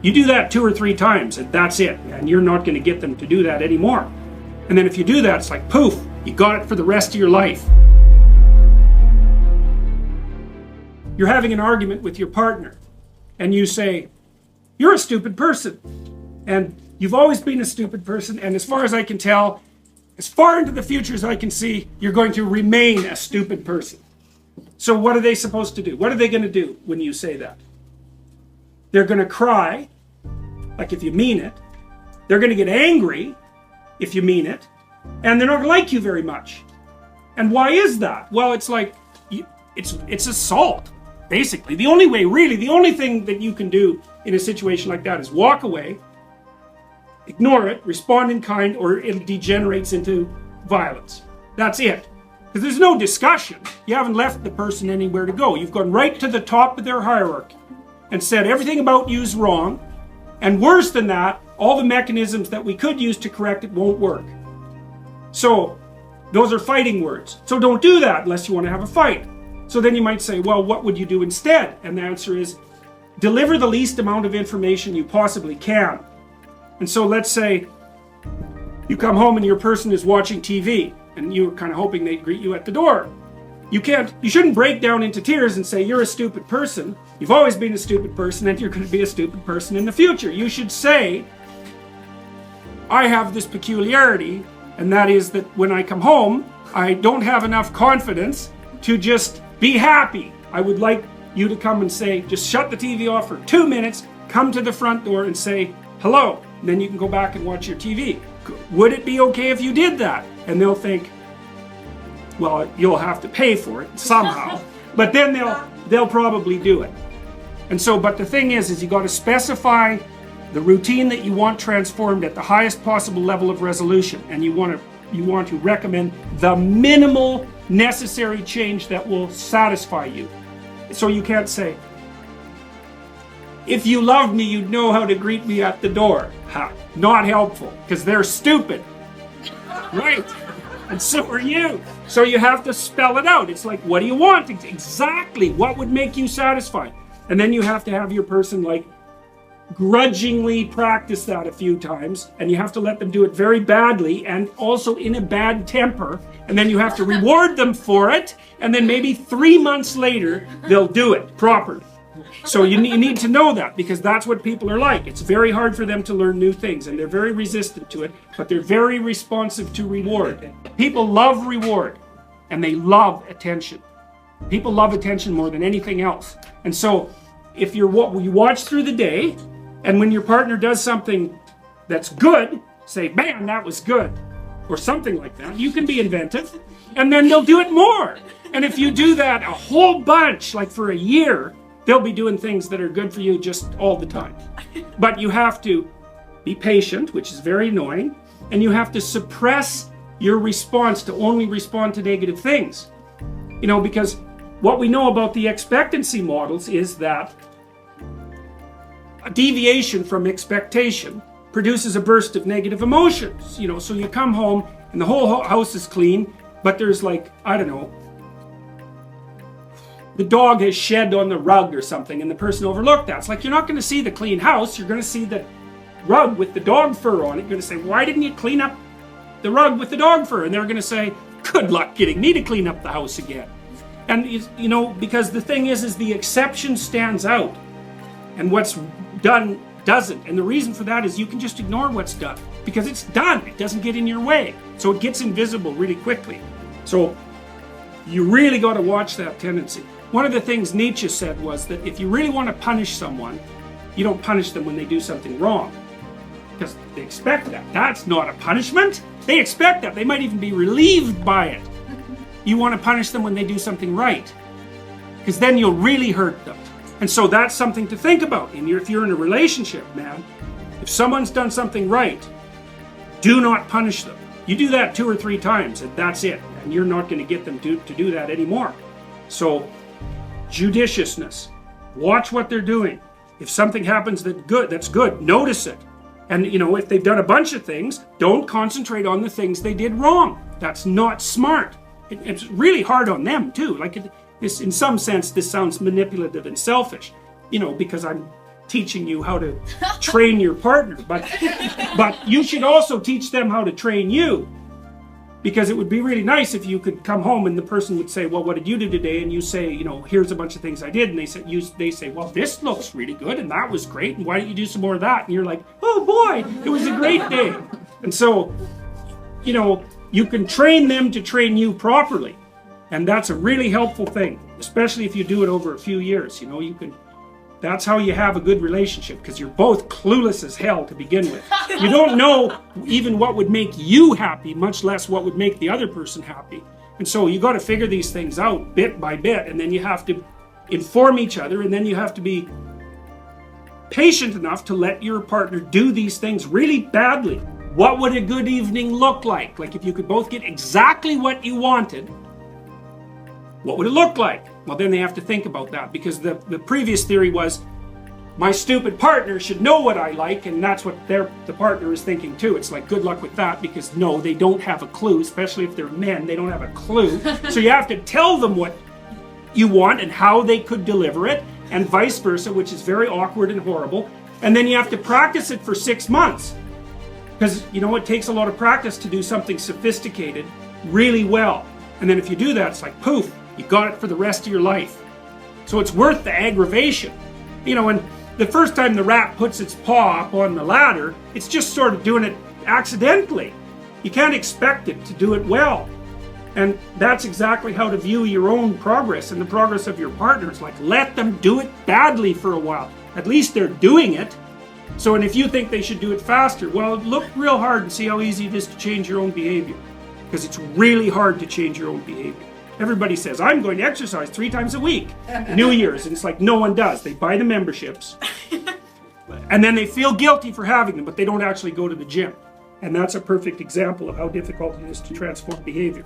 You do that 2 or 3 times, and that's it. And you're not going to get them to do that anymore. And then if you do that, it's like, poof, you got it for the rest of your life. You're having an argument with your partner, and you say, you're a stupid person. And you've always been a stupid person, and as far as I can tell, as far into the future as I can see, you're going to remain a stupid person. So what are they supposed to do? What are they going to do when you say that? They're going to cry, like if you mean it. They're going to get angry, if you mean it. And they're not going to like you very much. And why is that? Well, it's like, it's assault, basically. The only way, really, the only thing that you can do in a situation like that is walk away, ignore it, respond in kind, or it degenerates into violence. That's it. Because there's no discussion. You haven't left the person anywhere to go. You've gone right to the top of their hierarchy and said everything about you is wrong. And worse than that, all the mechanisms that we could use to correct it won't work. So those are fighting words. So don't do that unless you want to have a fight. So then you might say, well, what would you do instead? And the answer is, deliver the least amount of information you possibly can. And so let's say you come home and your person is watching TV and you're kind of hoping they'd greet you at the door. You shouldn't break down into tears and say you're a stupid person. You've always been a stupid person and you're going to be a stupid person in the future. You should say, I have this peculiarity, and that is that when I come home, I don't have enough confidence to just be happy. I would like you to come and say, just shut the TV off for 2 minutes, come to the front door and say, hello. And then you can go back and watch your TV. Would it be okay if you did that? And they'll think, well, you'll have to pay for it somehow. But then they'll probably do it. And so, but the thing is you got to specify the routine that you want transformed at the highest possible level of resolution. And you want to recommend the minimal necessary change that will satisfy you. So you can't say, if you loved me, you'd know how to greet me at the door. Ha, not helpful, because they're stupid. Right? And so are you. So you have to spell it out. It's like, what do you want? Exactly. What would make you satisfied? And then you have to have your person like grudgingly practice that a few times, and you have to let them do it very badly and also in a bad temper, and then you have to reward them for it, and then maybe 3 months later they'll do it properly. So you need to know that, because that's what people are like. It's very hard for them to learn new things, and they're very resistant to it, but they're very responsive to reward. People love reward, and they love attention. People love attention more than anything else. And so if you watch through the day, and when your partner does something that's good, say, man, that was good, or something like that. You can be inventive, and then they'll do it more. And if you do that a whole bunch, like for a year, they'll be doing things that are good for you just all the time. But you have to be patient, which is very annoying, and you have to suppress your response to only respond to negative things. You know, because what we know about the expectancy models is that a deviation from expectation produces a burst of negative emotions. You know, so you come home and the whole house is clean, but there's like, I don't know, the dog has shed on the rug or something, and the person overlooked that. It's like, you're not going to see the clean house, you're going to see the rug with the dog fur on it. You're going to say, why didn't you clean up the rug with the dog fur? And they're going to say, good luck getting me to clean up the house again. And, you know, because the thing is the exception stands out, and what's done doesn't. And the reason for that is you can just ignore what's done, because it's done. It doesn't get in your way. So it gets invisible really quickly. So you really got to watch that tendency. One of the things Nietzsche said was that if you really want to punish someone, you don't punish them when they do something wrong, because they expect that. That's not a punishment. They expect that. They might even be relieved by it. You want to punish them when they do something right, because then you'll really hurt them. And so that's something to think about. And if you're in a relationship, man, if someone's done something right, do not punish them. You do that 2 or 3 times, and that's it. And you're not going to get them to do that anymore. So judiciousness. Watch what they're doing. If something happens that's good, notice it. And, you know, if they've done a bunch of things, don't concentrate on the things they did wrong. That's not smart. It's really hard on them, too. Like, in some sense, this sounds manipulative and selfish, you know, because I'm teaching you how to train your partner, but you should also teach them how to train you. Because it would be really nice if you could come home and the person would say, well, what did you do today? And you say, you know, here's a bunch of things I did. And they say, well, this looks really good and that was great. And why don't you do some more of that? And you're like, oh boy, it was a great day. And so, you know, you can train them to train you properly. And that's a really helpful thing, especially if you do it over a few years. You know, that's how you have a good relationship, because you're both clueless as hell to begin with. You don't know even what would make you happy, much less what would make the other person happy. And so you got to figure these things out bit by bit, and then you have to inform each other, and then you have to be patient enough to let your partner do these things really badly. What would a good evening look like? Like if you could both get exactly what you wanted, what would it look like? Well, then they have to think about that, because the previous theory was my stupid partner should know what I like, and that's what the partner is thinking too. It's like, good luck with that, because no, they don't have a clue, especially if they're men, they don't have a clue. So you have to tell them what you want and how they could deliver it, and vice versa, which is very awkward and horrible. And then you have to practice it for 6 months. Because, you know, it takes a lot of practice to do something sophisticated really well. And then if you do that, it's like, poof, you got it for the rest of your life. So it's worth the aggravation. You know, and the first time the rat puts its paw up on the ladder, it's just sort of doing it accidentally. You can't expect it to do it well. And that's exactly how to view your own progress and the progress of your partner. It's like, let them do it badly for a while. At least they're doing it. So, and if you think they should do it faster, well, look real hard and see how easy it is to change your own behavior. Because it's really hard to change your own behavior. Everybody says, I'm going to exercise 3 times a week. New Year's. And it's like, no one does. They buy the memberships. And then they feel guilty for having them, but they don't actually go to the gym. And that's a perfect example of how difficult it is to transform behavior.